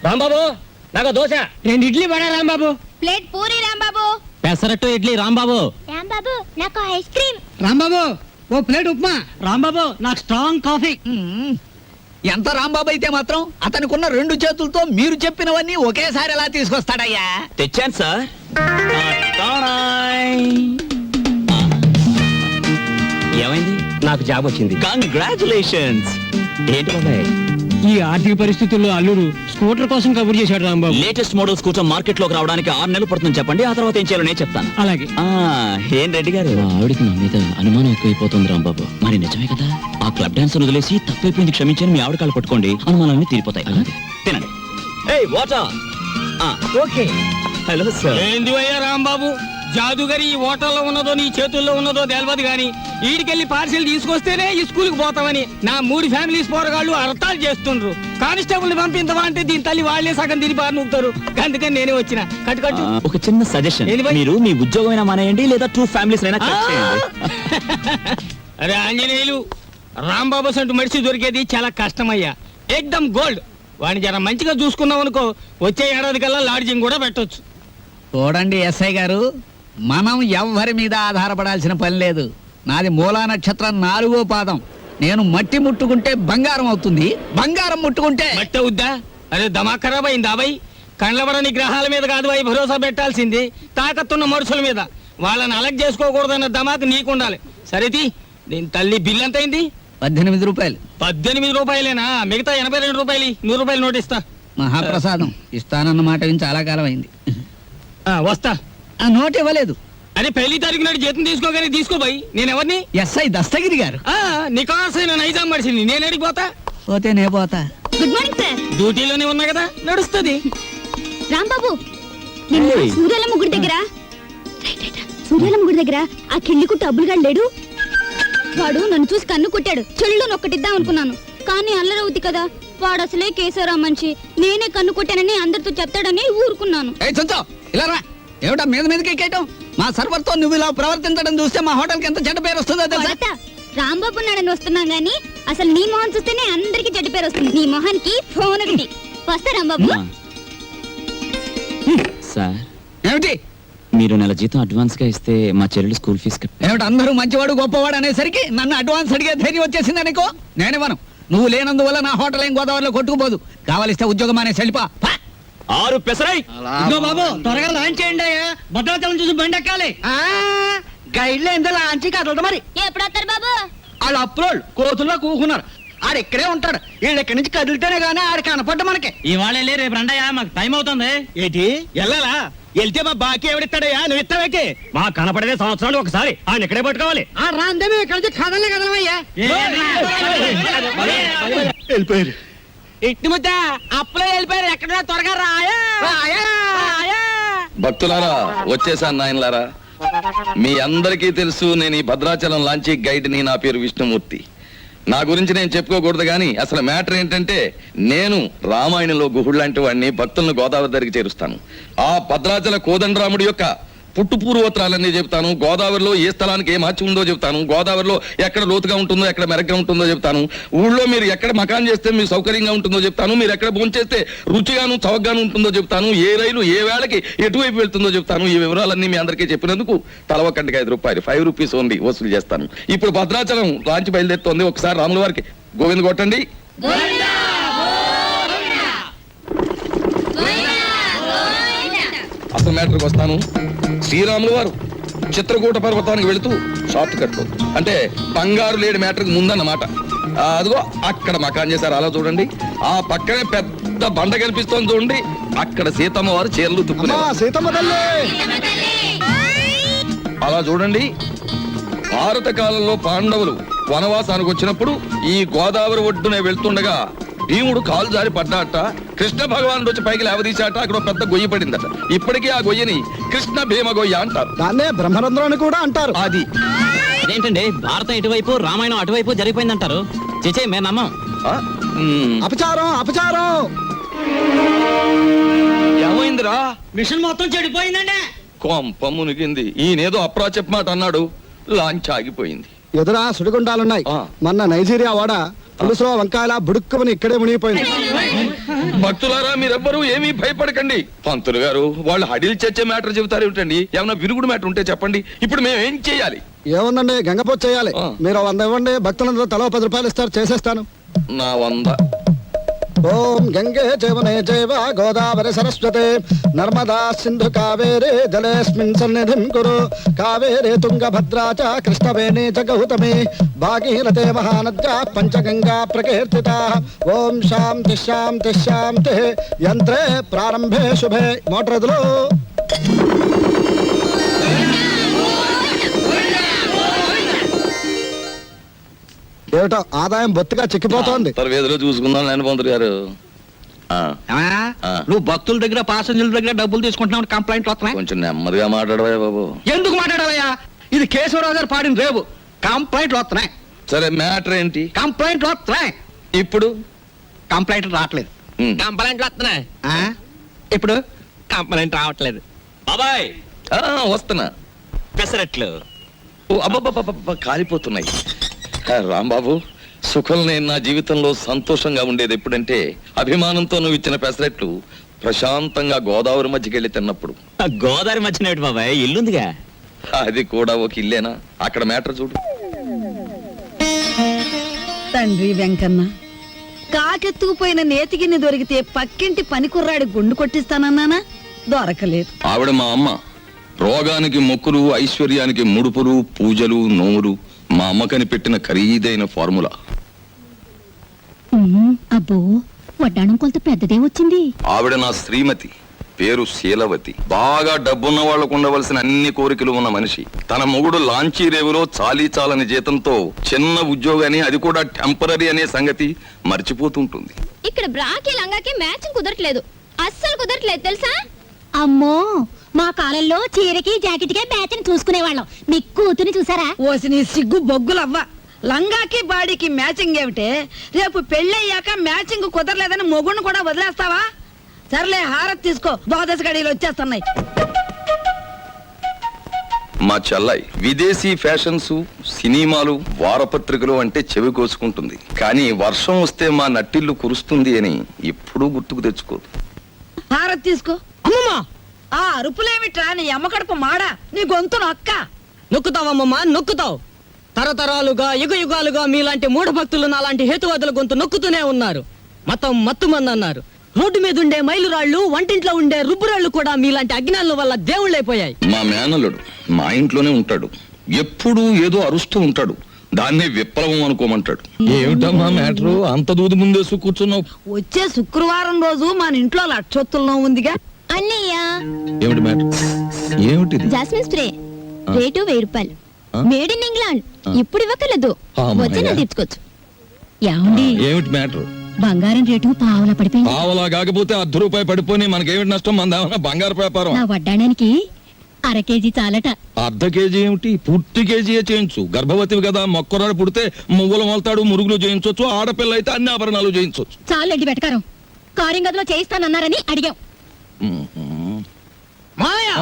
రాంబాబు నాకు దోశ 2 ఇడ్లీ వడ రాంబాబు. ప్లేట్ పూరి రాంబాబు. పెసరట్టు ఇడ్లీ రాంబాబు. రాంబాబు నాకు ice cream. Rambabu ఓ plate upma. Rambabu నాకు స్ట్రాంగ్ కాఫీ. ఎంత రాంబాబు అయితే మాత్రం అతనికున్న 2 చేతులతో మీరు చెప్పినవన్నీ ఒకేసారి ఎలా తీసుకొస్తాడయ్యా? తెచ్చాను సార్. ఏమైంది? నాకు జాబ్ వచ్చింది. కంగ్రాచులేషన్స్. ఏంటి బాబాయ్? ఈ ఆర్థిక పరిస్థితుల్లో అల్లుడు స్కూటర్ కోసం కబుర్ చేశాడు Rambabu. Latest model scooter market లోకి రావడానికి 6 నెలలు పడుతుంది చెప్పండి, ఆ తర్వాత ఏం చేయాలో నేను చెప్తాను. అలాగే. ఏం రెడ్డి గారు, ఆవిడికి నా మీద అనుమానం ఎక్కువైపోతుంది రాంబాబు. మరి నిజమే కదా, ఆ క్లబ్ డాన్స్ వదిలేసి తప్పైపోయింది క్షమించని మీ ఆవిడ కాళ్ళు పట్టుకోండి, అనుమానాలన్నీ తీరిపోతాయి. అలాగే తినండి. ఏయ్ వాటర్. ఓకే. Hello sir. ఏంది అయ్యా రాంబాబు, జాదుగరి ఈ హోటల్లో ఉన్నదో నీ చేతుల్లో ఉన్నదో తెలియదు గాని ఈడికెళ్ళి పార్సిల్ తీసుకొస్తేనే ఈ స్కూల్కి పోతామని నా 3 ఫ్యామిలీస్ పోరగాళ్ళు అర్థాలు చేస్తుండ్రు. కానిస్టేబుల్ పంపించవా అంటే దీని తల్లి వాళ్లే సగం తిని బారి నూపుతారు. అందుకని నేనే వచ్చిన. కట్టు. ఒక చిన్న సజెషన్, మీరు మీ ఉద్యోగమైనా మానేయండి లేదా 2 ఫ్యామిలీస్ అయినా కట్ చేయండి. అరే ఆంజనేయులు, రాంబాబు సంటూ మనిషి దొరికేది చాలా కష్టమయ్యా. ఏకదమ్ గోల్డ్. వాడిని జర మంచిగా చూసుకున్నాం అనుకో, వచ్చే ఏడాది కల్లా లాడ్జింగ్ కూడా పెట్టొచ్చు. చూడండి ఎస్ఐ గారు, మనం ఎవ్వరి మీద ఆధారపడాల్సిన పని లేదు. నాది మూలా నక్షత్రం 4వ పాదం. నేను మట్టి ముట్టుకుంటే బంగారం అవుతుంది, బంగారం ముట్టుకుంటే మట్టి అవుద్దా? అరే దమా ఖరాబ్ అయిందా అబ్బాయి? కండ్లబడని గ్రహాల మీద కాదు అవి భరోసా పెట్టాల్సింది, తాకత్తున్న మనుషుల మీద. వాళ్ళని అలగ్ చేసుకోకూడదన్న దమాకు నీకుండాలి. సరేది, దీని తల్లి బిల్ ఎంత అయింది? 18 రూపాయలు. 18 రూపాయలేనా? మిగతా 82 రూపాయలు. 100 రూపాయలు నోట్ ఇస్తా. మహాప్రసాదం ఇస్తానన్న మాట విని చాలా కాలం అయింది. వస్తా. ఆ నోట్ ఇవ్వలేదు. అరే పెళ్లి తారీఖు నాడు జీతం తీసుకోగానే తీసుకోబాయి. నేను ఎవరిని? ఎస్ఐ దస్తగిరి గారు. నికాసైన నైజాం మనిషిని. నేను అడిగిపోతా. పోతే నే పోతా. Good morning sir. డ్యూటీలోనే ఉన్నా కదా, నడుస్తుంది. రాంబాబు, నిన్న సూర్యాలమ్మ గుడి దగ్గర సూర్యాలమ్మ గుడి దగ్గర ఆ కిళ్ళికు డబ్బులుగా లేడు. వాడు నన్ను చూసి కన్ను కుట్టాడు. చెల్లు నొక్కటిద్దాం అనుకున్నాను, కానీ అల్లరవుద్ది కదా. వాడు అసలే కేశవరా మనిషి. నేనే కన్ను కొట్టానని అందరితో చెప్తాడని ఊరుకున్నాను. ఏమిటా మీద మీదకి ఎక్కేయటం? మా సర్వర్ తో నువ్వు ఇలా ప్రవర్తించడం చూస్తే మా హోటల్ కి ఎంత చెడ్డ పేరు వస్తుందో. రాంబాబు నాడని వస్తున్నాం గానీ అసలు నీ మొహం చూస్తేనే అందరికి చెడ్డ పేరు వస్తుంది. నీ మొహానికి ఫోన్ ఒకటి. వస్తా రాంబాబు. సార్, ఏమిటి? మీరు నెల జీతం అడ్వాన్స్ గా ఇస్తే మా చెల్లెలు స్కూల్ ఫీజు ఏమిటి? అందరూ మంచివాడు గొప్పవాడు అనేసరికి నన్ను అడ్వాన్స్ అడిగే ధైర్యం వచ్చేసింది అనుకో. నేనేమను, నువ్వు లేనందువల్ల నా హోటల్ ఏం గోదావరిలో కొట్టుకుపోదు. కావాలిస్తే ఉద్యోగం అనే సెలిపా. 6 పెసరై. బాబు త్వరగా లాంచ్ చేయండి అయ్యా. భద్రాచలం చూసి బండి ఎక్కాలి. గైడ్లో ఎంత లాంచి కదలదు మరి. ఎప్పుడు వస్తారు బాబు? వాళ్ళు అప్రోళ్ళు కోతుల్లో కూకున్నారు. ఆడు ఇక్కడే ఉంటాడు. వీళ్ళు ఇక్కడి నుంచి కదిలితేనే గానీ ఆడు కనపడ్డ మనకి. ఇవాళ వెళ్ళి రేపు రండయ్యా, మాకు టైం అవుతుంది. ఏంటి వెళ్ళాలా? వెళ్తే మా బాకీ ఎవడిస్తాడయ్యా? నువ్వు ఇస్తావేకి? మా కనపడేదే సంవత్సరాలు ఒకసారి. ఆయన ఇక్కడే పట్టుకోవాలి. ఆ రాందే మేము ఇక్కడ నుంచి కదలే కదలమయ్యా. వెళ్ళిపోయారు. ఇట్టి ముద్ద అప్పులో వెళ్ళిపోయారు. ఎక్కడ త్వరగా రాయా. భక్తులారా, వచ్చేసాను నాయనలారా. మీ అందరికీ తెలుసు, నేను ఈ భద్రాచలం లాంచీ గైడ్ని. నా పేరు విష్ణుమూర్తి. నా గురించి నేను చెప్పుకోకూడదు కానీ అసలు మ్యాటర్ ఏంటంటే, నేను రామాయణంలో గుహుడు లాంటి వాడిని. భక్తులను గోదావరి దగ్గరికి చేరుస్తాను. ఆ భద్రాచల కోదండరాముడి యొక్క పుట్టు పూర్వోత్తరాలన్నీ చెప్తాను. గోదావరిలో ఏ స్థలానికి ఏ మహత్యం ఉందో చెప్తాను. గోదావరిలో ఎక్కడ లోతుగా ఉంటుందో, ఎక్కడ మెరగ్గా ఉంటుందో చెప్తాను. ఊళ్ళో మీరు ఎక్కడ మకాన్ చేస్తే మీకు సౌకర్యంగా ఉంటుందో చెప్తాను. మీరు ఎక్కడ భోంచేస్తే రుచిగాను చౌకగాను ఉంటుందో చెప్తాను. ఏ రైలు ఏ వేళకి ఎటువైపు వెళ్తుందో చెప్తాను. ఈ వివరాలన్నీ మీ అందరికీ చెప్పినందుకు తల ఒక్కటికి 5 రూపాయలు, 5 రూపీస్ ఓన్లీ వసూలు చేస్తాను. ఇప్పుడు భద్రాచలం లాంచి బయలుదేరుతోంది. ఒకసారి రాముల వారికి గోవింద కొట్టండి. అసలు మ్యాటర్కి వస్తాను. శ్రీరాములు వారు చిత్రకూట పర్వతానికి వెళుతూ షార్ట్ కట్ లో, అంటే బంగారు లేడి మ్యాటర్కి ముందన్నమాట. అదిగో అక్కడ మకాన్ చేశారు. అలా చూడండి. ఆ పక్కనే పెద్ద బండ కనిపిస్తోంది చూడండి. అక్కడ సీతమ్మ వారు చీరలు తుక్కున్నారు. అలా చూడండి. భారత కాలంలో పాండవులు వనవాసానికి వచ్చినప్పుడు ఈ గోదావరి ఒడ్డునే వెళ్తుండగా భీముడు కాలు జారి పడ్డాట. కృష్ణ భగవానుడు వచ్చి పైకి లేవదీశాట. అక్కడ పెద్ద గొయ్యి పడిందట. ఇప్పటికీ ఆ గొయ్యని కృష్ణ భీమ గొయ్య అంటారు. దాన్నే బ్రహ్మరంధ్రం అని కూడా అంటారు. అది అదేంటండి, భారతం ఇటువైపు రామాయణం అటువైపు జరిగిపోయిందంటారు. చేచే మేము నమ్మం. అపచారం అపచారం. ఏమైందిరా? మిషన్ మొత్తం చెడిపోయిందండి. కొంప మునిగింది. ఈయనేదో అప్రాచప్ మాట అన్నాడు. లాంచ్ ఆగిపోయింది. ఎదురా సుడిగుండాలున్నాయి. ఆ. మొన్న నైజీరియా వాడ పులుసులో వంకాయల బుడుక్కుమని ఇక్కడే మునిగిపోయింది. భక్తులారా మీరెవ్వరూ ఏమీ భయపడకండి. పంతులు గారు వాళ్ళు హడిల్ చచ్చే మ్యాటర్ చెబుతారు ఏమిటండి? ఏమన్నా విరుగుడు మ్యాటర్ ఉంటే చెప్పండి. ఇప్పుడు మేము ఏం చేయాలి? ఏముందండి, గంగపోతు చేయాలి. ఆ. మీరు 100 ఇవ్వండి, భక్తులందరూ తలో 10 రూపాయలు ఇస్తారు, చేసేస్తాను. నా 100. ఓం గంగే జవనే జైవ గోదావరి సరస్వతే నర్మదా సింధు కావేరే జలేస్మిన్ సన్నిధిం కురు కావేరే తుంగభద్రా చ కృష్ణవేణి చ గౌతమి భాగీరథే మహానద్యా పంచగంగా ప్రకీర్తితా. ఓం శాంతి శాంతి శాంతి. యంత్రే ప్రారంభే శుభే. మోటార్ ఎదులు. ఏమిటో ఆదాయం బొత్తిగా చిక్కిపోతోంది. వేదిలో చూసుకుందాం నేను పంతులు గారు. ఆ, ఆ. నువ్వు భక్తుల దగ్గర పాసెంజర్ల దగ్గర డబ్బులు తీసుకుంటున్నావు, కంప్లైంట్లు వస్తున్నాయి. కొంచెం నెమ్మదిగా మాట్లాడవా బాబు. ఎందుకు మాట్లాడాలయ్యా? ఇది కేశవరావు గారు పాడిన రేవు. కంప్లైంట్లు వస్తున్నాయి, సరే మ్యాటర్ ఏంటి కంప్లైంట్లు వస్తున్నాయి. ఇప్పుడు? కంప్లైంట్లు రావట్లేదు. ఉమ్. కంప్లైంట్లు వస్తున్నాయి, ఆ? ఇప్పుడు కంప్లైంట్ రావట్లేదు. బాబాయ్ ఆ, వస్తున్నా. పెసరట్లు. ఓ, అబ్బబ్బబ్బబ్బ, కాలిపోతున్నాయి. ఆ, రాంబాబు, సుఖం నేను నా జీవితంలో సంతోషంగా ఉండేది ఎప్పుడంటే అభిమానంతో నువ్వు ఇచ్చిన పెసరెట్లు ప్రశాంతంగా గోదావరి మధ్యకి వెళ్ళి తిన్నప్పుడు. ఆ గోదావరి మధ్యన బాబాయ్ ఇల్లుందిగా. అది కూడా ఒక ఇల్లేనా? అక్కడ మ్యాటర్ చూడు. తండ్రి వెంకన్న, కాకెత్తుకుపోయిన నేతిగిన్ని దొరికితే పక్కింటి పనికుర్రాడి గుండు కొట్టిస్తానన్నానా? దొరకలేదు. ఆవిడ మా అమ్మ. రోగానికి మొక్కులు, ఐశ్వర్యానికి ముడుపులు, పూజలు, నోములు మా అమ్మకని పెట్టిన ఖరీదైన ఫార్ములా. అబ్బో, వడ్డాణం కొంత పెద్దదే వచ్చింది. ఆవిడ నా శ్రీమతి, పేరు శీలవతి. బాగా డబ్బున్న వాళ్లకు ఉండవలసిన అన్ని కోరికలు ఉన్న మనిషి. తన మొగుడు లాంచీ రేవులో చాలీ చాలని జీతంతో చిన్న ఉద్యోగాన్ని, అది కూడా టెంపరరీ అనే సంగతి మర్చిపోతుంటుంది. ఇక్కడ బ్రాకి లంగాకి మ్యాచింగ్ కుదరట్లేదు, అస్సలు కుదరట్లేదు తెలుసా? అమ్మో, మా కాలంలో చీరకి జాకెట్కే మ్యాచింగ్ చూసుకునేవాళ్ళం. మీ కూతుని చూసారా? ఓసి నీ సిగ్గు బొగ్గులవ్వ. లంగాకి బాడీకి మ్యాచింగ్ ఏమిటే? రేపు పెళ్ళయ్యాక మ్యాచింగ్ కుదరలేదని మొగుణ్ణి కూడా వదిలేస్తావా? సర్లే, హారత్ తీసుకో, ద్వాదశ గడియలు వచ్చేస్తున్నాయి. మా చెల్లాయి విదేశీ ఫ్యాషన్స్, సినిమాలు, వారపత్రికలు అంటే చెవి కోసుకుంటుంది. కానీ వర్షం వస్తే మా నట్టిల్లు కురుస్తుంది అని ఎప్పుడూ గుర్తుకు తెచ్చుకోదు. హారత్ తీసుకో. అమ్మమ్మా, ఆ అరుపులేమిట్రా? నీ అమ్మ కడుపు మాడా, నీ గొంతు నొక్క. నొక్కుతావమ్మమ్మా, నొక్కుతావు. తరతరాలుగా యుగాలుగా మీలాంటి మూఢ భక్తులు నాలాంటి హేతువాదుల గొంతు నొక్కుతూనే ఉన్నారు. మతం మత్తుమంది అన్నారు. రోడ్డు మీద ఉండే మైలురాళ్లు, వంటింట్లో ఉండే రుబ్బురాళ్లు కూడా మీలాంటి అజ్ఞానుల వల్ల దేవుళ్ళైపోయాయి. మా మేనల్లుడు మా ఇంట్లోనే ఉంటాడు. ఎప్పుడూ ఏదో అరుస్తూ ఉంటాడు. దాన్నే విప్లవం అనుకోమంటాడు. ఏమిటమ్మా మ్యాటరు? అంత దూది ముందేసు కూర్చున్నావు. వచ్చే శుక్రవారం రోజు మన ఇంట్లో లక్షొత్తుల్లో ఉందిగా. అన్నయ్య, ఏమిటి మ్యాటర్? ఏమిటిది? జాస్మిన్ స్ప్రే రేటు 1000 రూపాయలు. Made in England. ఇప్పుడు ఇవ్వకలేదు, అమ్మయ్య. వచ్చినా తీర్చుకోవచ్చు. యాండి, ఏమిటి మ్యాటర్? బంగారం రేటు పావులా పడిపోయింది. పావలా కాకపోతే ₹10 పడిపోయి మనకేమిటి నష్టం? మన బంగారు వ్యాపారం. నా వడ్డాణానికి 1/2 కేజీ చాలట. ½ కేజీ ఏమిటి? పూర్తి కేజీయే చేయించు. గర్భవతివి కదా, మొక్కరాడు పుడితే మువ్వలు మొలతాడు, మురుగులు చేయించవచ్చు. ఆడపిల్ల అయితే అన్ని ఆభరణాలు చేయించవచ్చు. చాలండి వెటకారం. కారింగదిలో చేయిస్తానన్నారని అడిగాం. మాయా,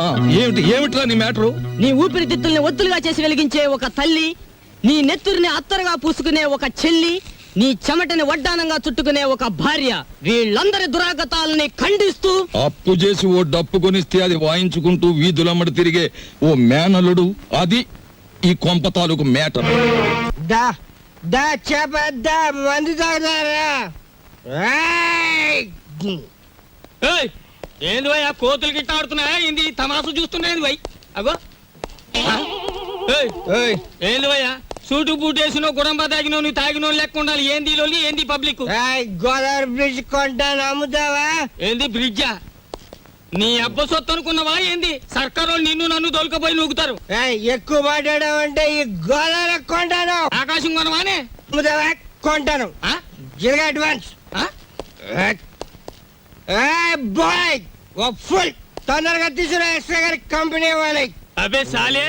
ఏమిట్రా నీ మ్యాటరు? నీ ఊపిరితిత్తుల్ని ఒత్తులుగా చేసి వెలిగించే ఒక తల్లి, నీ నెత్తురిని అత్తరుగా పూసుకునే ఒక చెల్లి, నీ చెమటని వడ్డానంగా చుట్టుకునే ఒక భార్య, వీళ్ళందరి దురాగతాలని ఖండిస్తూ అప్పు చేసి ఓ డప్పు కొనిస్తే అది వాయించుకుంటూ వీధులమ్మడి తిరిగే ఓ మేనలుడు, అది ఈ కొంప తాలూకు మ్యాటర్. మందు తాగుతారా? ఏంది భయ్, ఆ కోతులు గిట్ట ఆడుతున్నాయా? ఏంది తమాసు చూస్తున్నాయి భయ్? అగో ఆ? ఏయ్, ఏంది భయ్యా, సూటు బూటేసినో గుడంబ తాగినో నువ్వు తాగినో లెక్క ఉండాలి. ఏంది లోలి, ఏంది పబ్లిక్? గోదావరి బ్రిడ్జ్ కొంటాను, అమ్ముతావా? ఏంది బ్రిడ్జా? నీ అబ్బ సొత్తు అనుకున్నావా ఏంది? సర్కారు నిన్ను నన్ను దొలకపోయి నూగుతారు. ఎక్కువ మాట్లాడావంటే ఈ గోదావరి కొంటాను. ఆకాశం కొనవానే? అమ్ముతావా? కొంటాను. ఆ? జిరగా అడ్వాన్స్. ఆ? బాయ్, ఓ ఫుల్ తొందరగా తీసుకురా, ఎక్స్ట్రా గారి కంపెనీ వాళ్ళకి. అబే సాలే,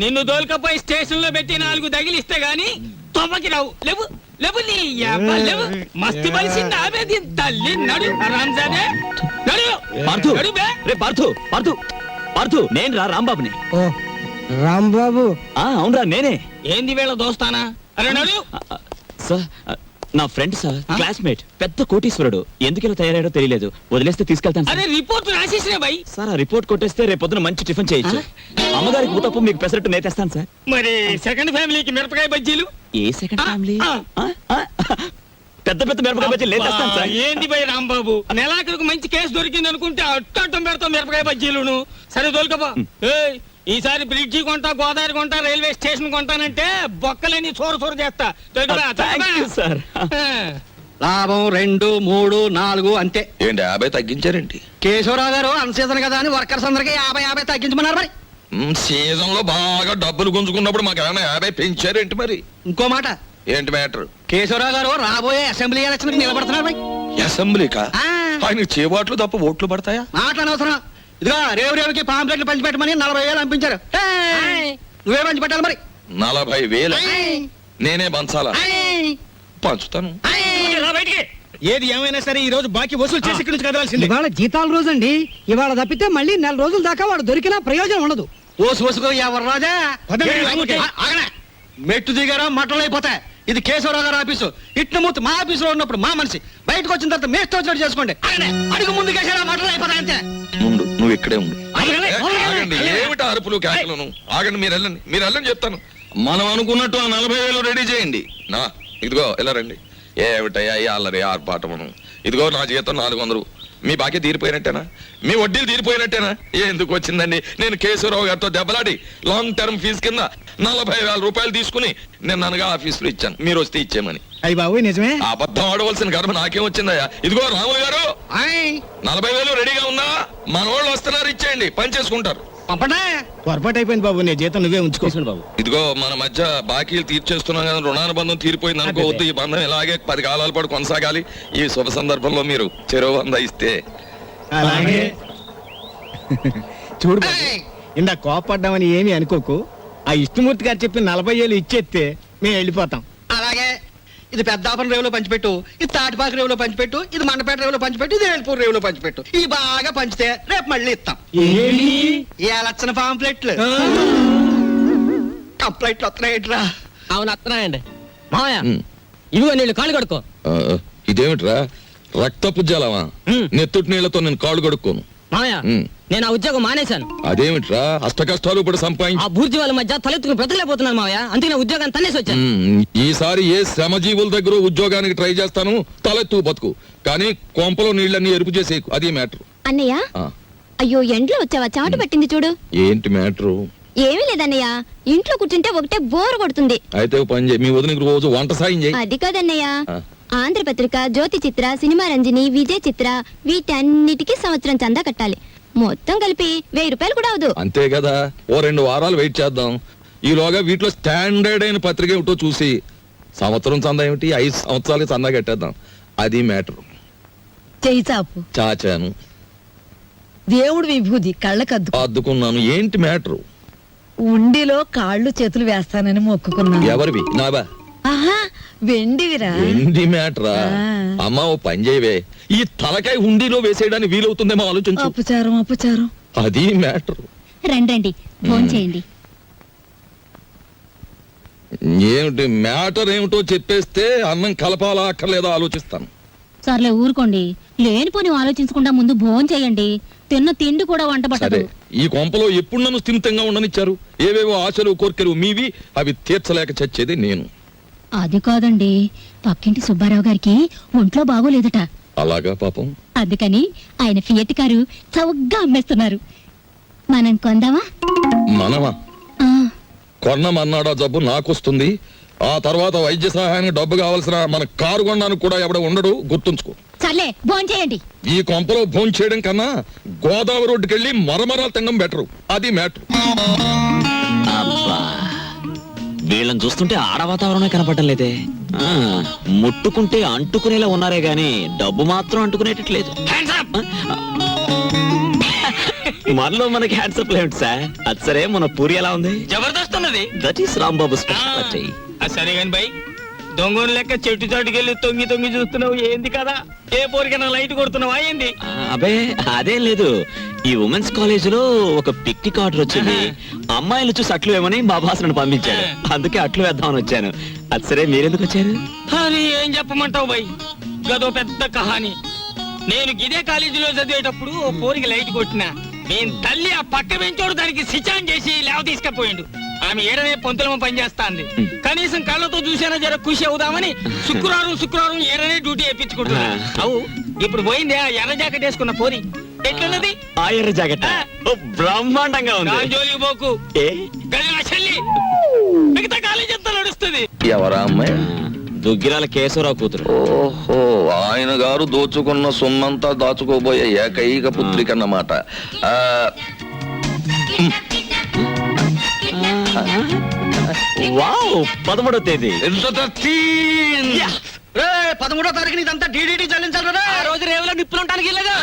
నిన్ను దోల్కపోయి స్టేషన్ లో పెట్టి 4 తగిలిస్తే గాని తొవ్వకి రావు. లేవు లేవు, నీ యబ్బ లేవు. మస్తు బలిసింది ఆమె దీని తల్లి. నడు రంజానే, నడు పార్థు, నడు బే. రే పార్థు, పార్థు, పార్థు, నేను రా రాంబాబుని. రాంబాబు అవునరా నేనే ఏంది వీళ్ళ దోస్తానా అరే నడు సార్ నా ఫ్రెండ్ సార్ క్లాస్మేట్ పెద్ద కోటీశ్వరుడు ఎందుకు ఇలా తయారయ్యాడో తెలియలేదు వదిలేస్తే తీసుకెళ్తాను అరే సార్. రిపోర్ట్ రాసేసిన బై సార్ ఆ రిపోర్ట్ కొట్టేస్తే రేపు పొద్దున మంచి టిఫిన్ చేయొచ్చు అమ్మగారికి ఊతప్పు మీకు పెసరట్టు నేతేస్తాను సార్. మరి సెకండ్ ఫ్యామిలీకి మిరపకాయ బజ్జీలు ఏ సెకండ్ ఫ్యామిలీ ఆ. పెద్ద పెద్ద మిరపకాయ బజ్జీలు నేతేస్తాను సార్. ఏంది బై రాంబాబు నెలాఖరుకు మంచి కేసు దొరికింది అనుకుంటే అట్టం పెడతాం మిరపకాయ బజ్జీలును సరే దొరకబా ఈసారి బ్రిడ్జి కొంటా గోదావరి కొంటా రైల్వే స్టేషన్ కొంటానంటే బొక్కలేని చోర చేస్తా దొరకబా, Thank దొరకబా? you, sir. లాభం 2, 3, 4 అంతే. ఏంటి 50 తగ్గించారేంటి? కేశవరావు గారు అన్సీజన్ కదా అని వర్కర్స్ అందరికి 50 తగ్గించమన్నారు. మరి సీజన్ లో బాగా డబ్బులు గుంజుకున్నప్పుడు మాకు ఏమైనా 50 పెంచారేంటి మరి? ఇంకో మాట, ఏంటి మ్యాటర్? కేశవరావు గారు రాబోయే అసెంబ్లీ ఎలక్షన్ నిలబడుతున్నారు. మరి అసెంబ్లీకా? ఆ. ఆయన చేబాట్లు తప్ప ఓట్లు పడతాయా? మాటలు అనవసరం. ఇదిగో రేవుకి పాంప్లెట్లు పంచిపెట్టమని 40,000 పంపించారు. నువ్వే పంచిపెట్టాలి మరి. 40,000 నేనే పంచాలా? పంచుతాను. రా బయటికి. ఏది ఏమైనా సరే ఈ రోజు బాకీ వసూలు చేసి ఇక్కడి నుంచి కదలాల్సింది. ఇవాళ జీతాల రోజు అండి. ఇవాళ తప్పితే మళ్ళీ 4 రోజుల దాకా వాడు దొరికినా ప్రయోజనం ఉండదు. ఓసుకో ఎవరు రాజా. పదండి, రాముకి. ఆగనే. మెట్టు దిగారా మట్టలు అయిపోతాయి. ఇది కేశవరావు గారు ఆఫీసు. ఇట్ల మూర్తి మా ఆఫీసులో ఉన్నప్పుడు మా మనిషి, బయటకు వచ్చిన తర్వాత మేస్తో వచ్చినట్టు చేసుకోండి. ఆగనే. అడుగు ముందు కేసారా మట్టలు అయిపోతాయి అంతే. ముందు నువ్వు ఇక్కడే ఉండు. ఆగలే. ఆగండి, ఏమిటి అరుపులు కేకలను? ఆగండి, మీరు వెళ్ళండి చెప్తాను. మనం అనుకున్నట్టు ఆ 40,000 రెడీ చేయండి. నా ఇదిగో ఇలా రండి. ఏమిటయ్యా ఈ అల్లరి ఆర్పాటమును? ఇదిగో నా జీతం 400. మీ బాకీ తీరిపోయినట్టేనా? మీ వడ్డీలు తీరిపోయినట్టేనా? ఎందుకు వచ్చిందండి? నేను కేశవరావు గారితో దెబ్బలాడి లాంగ్ టర్మ్ ఫీజు కింద 40,000 రూపాయలు తీసుకుని నేను అనగా ఆఫీసులో ఇచ్చాను. మీరు వస్తే ఇచ్చేమని. అయ్యి బాబు నిజమే. అబద్ధం ఆడవలసిన గర్భ నాకేం వచ్చిందయ్యా? ఇదిగో రాములు గారు, 40,000 రెడీగా ఉందా? మన వాళ్ళు వస్తున్నారు, ఇచ్చేయండి, పని చేసుకుంటారు. పంపండి. పొరపాటు అయిపోయింది బాబు, నీ జీతం నువ్వే ఉంచుకో బాబు. ఇదిగో మన మధ్య బాకీలు తీర్చేస్తున్నాం కదా, రుణానుబంధం తీరిపోయింది అనుకోవద్దు. ఈ బంధం ఇలాగే 10 కాలాల పాటు కొనసాగాలి. ఈ శుభ సందర్భంలో మీరు చెరువు 100 ఇస్తే. అలాగే చూడు బాబు, ఇందా కోపడ్డామని ఏమీ అనుకోకు. ఆ ఇష్టమూర్తి గారు చెప్పి 40,000 ఇచ్చేస్తే మేము వెళ్ళిపోతాం. అలాగే. ఇది పెద్దాపురం రేవులో పంచిపెట్టు, ఇది తాటిపాక రేవులో పంచిపెట్టు, ఇది మండపేట రేవులో పంచిపెట్టు, ఇది వేల్పూర్ రేవులో పంచిపెట్టు. ఈ బాగా పంచితే రేపు మళ్ళీ ఇస్తాం. ఈ లక్షణ పాంప్లెట్లు కంప్లైంట్లు వస్తున్నాయిట్రా. అవును వస్తున్నాయండి మావయ్య. ఉమ్. ఇదిగో నీళ్ళు కాళ్ళు కడుక్కో. ఇదేమిట్రా రక్తపు జలమా? నెత్తుటి నీళ్లతో నేను కాళ్ళు కడుక్కోను. మావయ్య ఉమ్. నేను ఆ ఉద్యోగం మానేశాను. అదేమిట్రా అష్ట కష్టాలు ఇప్పుడు సంపాదించి ఆ బూర్జీ వాళ్ళ మధ్య తలెత్తుకుని బ్రతకలేకపోతున్నాను మావయ్య. అందుకే నా ఉద్యోగాన్ని తన్నేసి వచ్చాను. ఈసారి ఏ శ్రమజీవుల దగ్గర ఉద్యోగానికి ట్రై చేస్తాను, తలెత్తు బతుకు. కానీ కొంపలో నీళ్ళన్నీ ఎరుపు చేసేకు, అది మ్యాటర్. అన్నయ్య, అయ్యో ఎండ్లో వచ్చావా? చెమట పట్టింది చూడు. ఏంటి మ్యాటరు? ఏమీ లేదన్నయ్య, ఇంట్లో కూర్చుంటే ఒకటే బోర్ కొడుతుంది. అయితే ఓ పని చేయి, మీ వదినకి రోజు వంట సాయం చేయి. అది కాదన్నయ్య, ఆ. ఆంధ్రపత్రిక, జ్యోతి చిత్ర, సినిమా రంజని, విజయ్ చిత్ర, వీటన్నిటికీ సంవత్సరం చందా కట్టాలి. మొత్తం కలిపి 1000 రూపాయలు కూడా అవదు. అంతే కదా, ఓ 2 వారాలు వెయిట్ చేద్దాం. ఈలోగా వీటిలో స్టాండర్డ్ అయిన పత్రిక ఏమిటో చూసి సంవత్సరం చందా ఏమిటి, 5 సంవత్సరాలకి చందా కట్టేద్దాం. అది మ్యాటర్. చెయ్యి చాపు. చాచాను, దేవుడు విభూది కళ్ళకద్దు. అద్దుకున్నాను. ఏంటి మ్యాటర్? ఉండిలో కాళ్ళు చేతులు వేస్తానని మొక్కుకున్నాను. ఎవరివి? నావా? ఆహా, వెండివిరా. ఏంటి మ్యాటరా? ఆ. అమ్మా ఓ పని చేయవే, ఈ తలకాయ హుండీలో వేసేయడానికి వీలవుతుందేమో ఆలోచించు. అపచారం. అది మ్యాటర్. రండి భోంచేయండి. ఏమిటి మ్యాటర్ ఏమిటో చెప్పేస్తే అన్నం కలపాలా అక్కర్లేదా ఆలోచిస్తాను. సర్లే ఊరుకోండి, లేనిపోని ఆలోచించకుండా ముందు భోంచేయండి. తిన్న తిండి కూడా వంట సరే, పట్టదు. ఈ కొంపలో ఎప్పుడు నన్ను స్థిమితంగా ఉండనిచ్చారు? ఏవేవో ఆశలు కోర్కెలు మీవి, అవి తీర్చలేక చచ్చేది నేను. అది కాదండి, పక్కింటి సుబ్బారావు గారికి ఒంట్లో బాగోలేదట. అలాగా పాపం. అందుకని ఆయన ఫియట్ కారు చౌకగా అమ్మేస్తున్నారు. మనం కొందామా? మనమా? ఆ, కొన్నమన్నాడా జబ్బు నాకొస్తుంది. ఆ తర్వాత వైద్య సహాయానికి డబ్బు కావాల్సిన మన కారు కొనడానికి కూడా ఎవడ ఉండడు, గుర్తుంచుకో. సర్లే భోంచేయండి. ఈ కొంపలో భోం చేయడం కన్నా గోదావరి రోడ్డుకెళ్ళి మరమరాలు తినడం బెటరు. అది మ్యాటర్. అబ్బా, వీళ్ళని చూస్తుంటే ఆడ వాతావరణమే కనపడటం లేదే. ముట్టుకుంటే అంటుకునేలా ఉన్నారే గాని డబ్బు మాత్రం అంటుకునేటట్లేదు. మనలో మనకి హ్యాండ్సప్ లేదు సార్. అది సరే, మన పూరి ఎలా ఉంది? జబర్దస్త్ ఉన్నది. That is Rambabu speciality. సరే కాని బై, దొంగను లెక్క చెట్టు చాటుకెళ్ళి తొంగి చూస్తున్నావు ఏంది కదా? ఏ పోరికైనా లైట్ కొడుతున్నావా ఏంది? అబే అదేం లేదు, ఈ ఉమెన్స్ కాలేజ్ లో ఒక పిక్నిక్ ఆర్డర్ వచ్చింది. అమ్మాయిలు చూసి అట్లు వేమని మా బాసను పంపించాడు. అందుకే అట్లు వేద్దామని వచ్చాను. అది సరే, మీరెందుకు వచ్చారు? అని ఏం చెప్పమంటావు బై, గదో పెద్ద కహాని. నేను గిదే కాలేజీలో చదివేటప్పుడు ఓ పోరికి లైట్ కొట్టినా, నేను తల్లి ఆ పక్క బెంచోడు దానికి సిచాన్ చేసి లేవ తీసుకపోయిండు. ఆమె ఏడనే పొంతులమ పనిచేస్తాంది. కనీసం కళ్ళతో చూసినా జర ఖుషి అవుదామని శుక్రవారం ఏడనే డ్యూటీ వేయించుకుంటున్నా. అవు ఇప్పుడు పోయింది ఆ ఎర్ర జాకెట్ వేసుకున్న పోరి. ఎట్లున్నది ఆ ఎర్ర జాకెట్ బ్రహ్మాండంగా ఉంది. దాని జోలికి పోకు, ఏ? గది నా చెల్లి. మిగతా కాలేజ్ అంతా నడుస్తుంది. ఎవరా అమ్మాయి? దుగ్గిరాల కేశవరావు కూతురు. ఓహో, ఆయన గారు దోచుకున్న సొమ్మంతా దాచుకోబోయే ఏకైక పుత్రిక అన్నమాట. వావ్, 13వ తేదీ. 13వ తారీఖున ఇదంతా డీడీటీ చెల్లించాలి. ఆ రోజు రేవులో నిప్పులుంటానికి వెళ్ళగా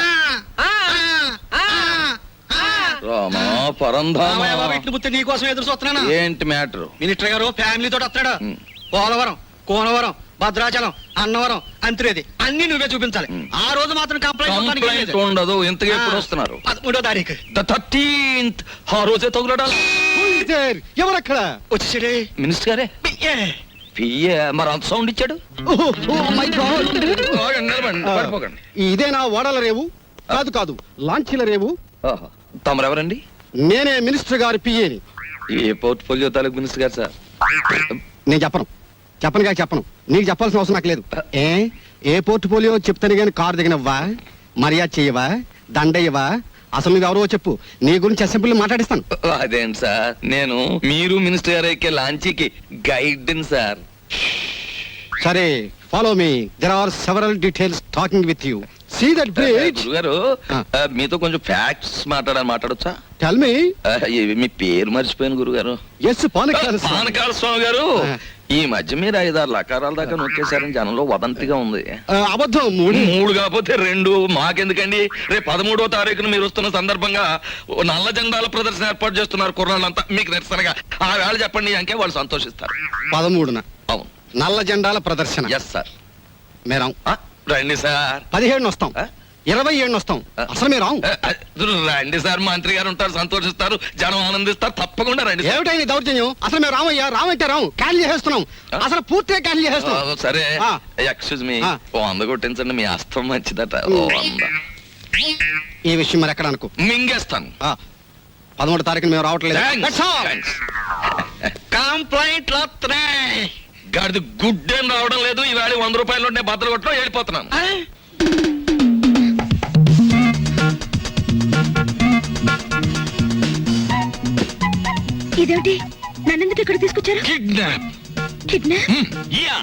రామా పరంధామా, నీకోసం ఎదురు చూస్తున్నాను. ఏంటి మ్యాటర్? మినిస్టర్ గారు ఫ్యామిలీతో వస్తాడు. పోలవరం, కోనవరం, భద్రాచలం, అన్నవరం, అంత్రేది అన్ని నువ్వే చూపించాలి. ఆ రోజు మాత్రం కంప్లైంట్ ఉండదు. ఇంతగా ఎప్పుడు వస్తున్నారు? 13వ తారీఖు. 13th. ఆ రోజే తగులడాలి. ఎవరక్కడ? వచ్చేసాడే మినిస్టర్ గారే. పియ్యే మరి అంత సౌండ్ ఇచ్చాడు. ఆగండి, నిలబడండి, పడిపోకండి. ఇదేనా ఓడల రేవు? కాదు కాదు, లాంచీల రేవు. ఆహా, తమరెవరండి? నేనే మినిస్టర్ గారి పిఏని. ఏ పోర్ట్ఫోలియో తాలూకు మినిస్టర్ గారు సార్? నేను చెప్పను. నీకు చెప్పాల్సిన అవసరం నాకు లేదు. ఏ పోర్ట్ఫోలియో చెప్తాను గాని కారు దిగినవ్వా, మర్యాద చెయ్యవా, దండయ్యవా? అసలు నువ్వెవరో చెప్పు, నీ గురించి అసెంబ్లీ మాట్లాడిస్తాను. అదేంటి సార్, నేను మీరు మినిస్టర్ గారు ఎక్కే లాంచీకి గైడ్ సార్. సరే, follow me. There are several details talking with you. See that bridge. గురుగారు, మీతో కొంచెం ఫ్యాక్ట్స్ మాట్లాడొచ్చా? Tell me. మీ పేరు మర్చిపోయాను గురుగారు. ఎస్, పానకాల స్వామి గారు. ఈ మధ్య మీరు 5-6 లకారాల దాకా నొక్కేశారని జనంలో వదంతిగా ఉంది. అబద్ధం. 3 కాకపోతే 2. మాకెందుకండి? రేపు 13వ తారీఖున మీరు వస్తున్న సందర్భంగా నల్ల జెండాల ప్రదర్శన ఏర్పాటు చేస్తున్నారు కుర్రాళ్ళంతా. మీకు నిరసనగా ఆ వేళ చెప్పండి అంకే వాళ్ళు సంతోషిస్తారు. 13న అవును, నల్ల జెండాల ప్రదర్శన. Yes sir. మేరాం. రండి సార్. 17 వస్తాం, 27 వస్తాం. అసలు మీరు రండి సార్, మంత్రి గారు ఉంటారు, సంతోషిస్తారు, జనం ఆనందిస్తారు. తప్పకుండా రండి. ఏమిటైంది దౌర్జన్యం? అసలు మేము రామయ్యా, రామంటే రాము, క్యాన్సిల్ చేసేస్తున్నాం. అసలు పూర్తిగా క్యాన్సిల్ చేసేస్తున్నాం. సరే, ఎక్స్క్యూజ్ మీ. ఓ 100 కొట్టించండి, మీ అస్తం మంచిదట. ఓ 100. ఈ విషయం మరి ఎక్కడ అనుకో, మింగేస్తాను. 13వ తారీఖున మేము రావట్లేదు. కంప్లైంట్ వస్తున్నాయి. గాడిది గుడ్ ఏం రావడం లేదు. ఈవేళ 100 రూపాయలు ఉంటే బద్దలు కొట్టడం వెళ్ళిపోతున్నాను. ఇదేమిటి? నన్నెందుకు ఇక్కడ తీసుకొచ్చారు? కిడ్నాప్. యా,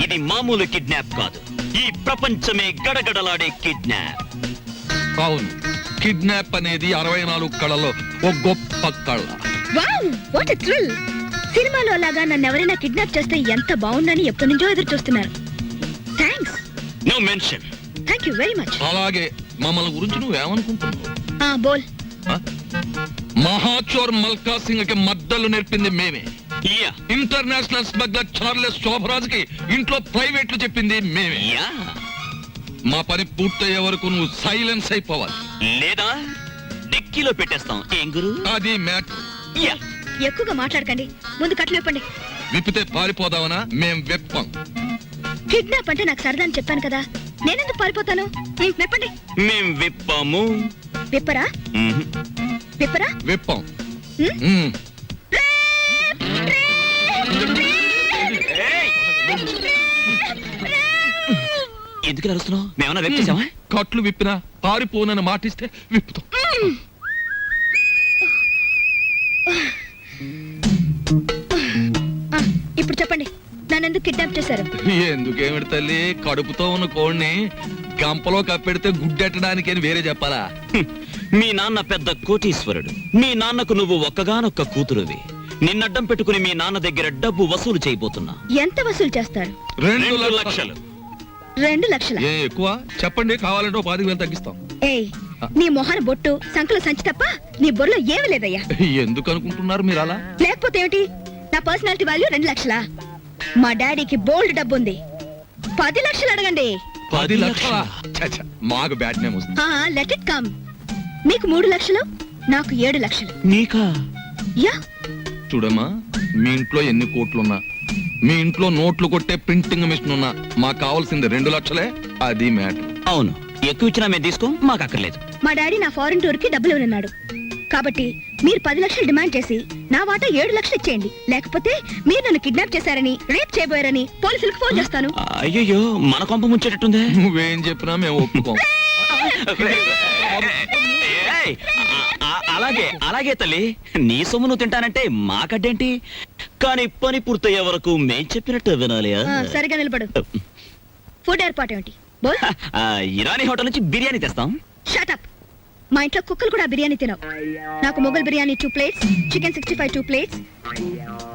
ఇది మామూలు కిడ్నాప్ కాదు. ఈ ప్రపంచమే గడగడలాడే కిడ్నాప్. అవును, కిడ్నాప్ అనేది 64 కళలో ఒక గొప్ప కళ. Wow, what a thrill! సినిమాలో లాగా నన్ను ఎవరైనా కిడ్నాప్ చేస్తే ఎంత బాగుందని ఎప్పటి నుంచో ఎదురు చూస్తున్నారు. Thanks. No mention. Thank you very much. అలాగే మమ్మల్ని గురించి నువ్వేమనుకుంటున్నావు? బోల్. మహాచోర్ మల్కా సింగ్ కి మద్దలు నేర్పింది మేమే. Yeah, international smuggler Charles Shobharaj కి ఇంట్లో ప్రైవేట్లు చెప్పింది మేమే. యా, మా పని పూర్తయ్యే వరకు నువ్వు సైలెన్స్ అయిపోవాలి, లేదా డిక్కీలో పెట్టేస్తాం. ఏం గురు? అది మ్యాటర్. యా, ఎక్కువగా మాట్లాడకండి, ముందు కట్లు విప్పండి. విప్పితే పారిపోదావనా? మేం వెప్పం. కిడ్నాప్ అంటే నాకు సరదా అని చెప్పాను కదా, నేనెందుకు పారిపోతాను? విప్పండి. మేం విప్పాము. విప్పరా? విప్పరా? వెప్పం. ఎందుకు అరుస్తున్నావు? మేమన్నా వెప్ చేసామా? కట్లు విప్పినా పారిపోనని మాటిస్తే విప్పుతాం. ఇప్పుడు చెప్పండి, నన్నెందుకు కిడ్నాప్ చేశారు? ఎందుకేమిటి తల్లి, కడుపుతో ఉన్న కోడిని గంపలో కప్పెడితే గుడ్డెట్టడానికి అని వేరే చెప్పాలా? మీ నాన్న పెద్ద కోటీశ్వరుడు. మీ నాన్నకు నువ్వు ఒక్కగానొక్క కూతురువి. నిన్నడ్డం పెట్టుకుని మీ నాన్న దగ్గర డబ్బు వసూలు చేయబోతున్నా. ఎంత వసూలు చేస్తారు? 2 లక్షలు. 2 లక్షల? ఏ ఎక్కువ చెప్పండి, కావాలంటే 10,000 తగ్గిస్తాం. ఏయ్, నీ మొహన బొట్టు, సంకల సంచి తప్ప నీ బొర్రలో ఏమీ లేదయ్యా. ఎందుకు అనుకుంటున్నారు మీరు అలా? లేకపోతే ఏమిటి? నా పర్సనాలిటీ వాల్యూ 2 లక్షలా? మా డాడీకి బోల్డ్ డబ్బు ఉంది. 10 లక్షలు అడగండి. 10 లక్షలా? మాకు బ్యాడ్ నేమ్ వస్తుంది. Let it come. మీకు 3 లక్షలు, నాకు 7 లక్షలు. నీకా? యా. చూడమ్మా, మీ ఇంట్లో ఎన్ని కోట్లున్నా, మీ ఇంట్లో నోట్లు కొట్టే ప్రింటింగ్ మిషన్ ఉన్నా, మాకు కావాల్సింది 2 లక్షలే. అది మ్యాటర్. అవును, ఎక్కువ ఇచ్చినా మేము తీసుకో, మాకు అక్కర్లేదు. మా డాడీ నా ఫారెన్ టూర్ కి డబ్బులు ఇవ్వనున్నాడు. కాబట్టి మీరు 10 లక్షలు డిమాండ్ చేసి నా వాటా 7 లక్షలు ఇచ్చేయండి. లేకపోతే మీరు నన్ను కిడ్నాప్ చేశారని, రేప్ చేయబోయారని పోలీసులకు ఫోన్ చేస్తాను. అయ్యో, మన కొంప ముంచేటట్టుందే. నువ్వేం చెప్పినా మేము ఒప్పుకోం. ఏయ్, అలాగే అలాగే తల్లి, నీ సొమ్ము నువ్వు తింటానంటే మాకడ్డేంటి? కానీ పని పూర్తయ్యే వరకు మేం చెప్పినట్టు వినాలి. సరిగా నిలబడు. ఫుడ్ ఏర్పాటు ఏమిటి? బోల్. ఇరానీ హోటల్ నుంచి బిర్యానీ తెస్తాం. Shut up. మా ఇంట్లో కుక్కలు కూడా బిర్యానీ తినవు. నాకు Mughal biryani 2 plates, chicken 65 2 plates,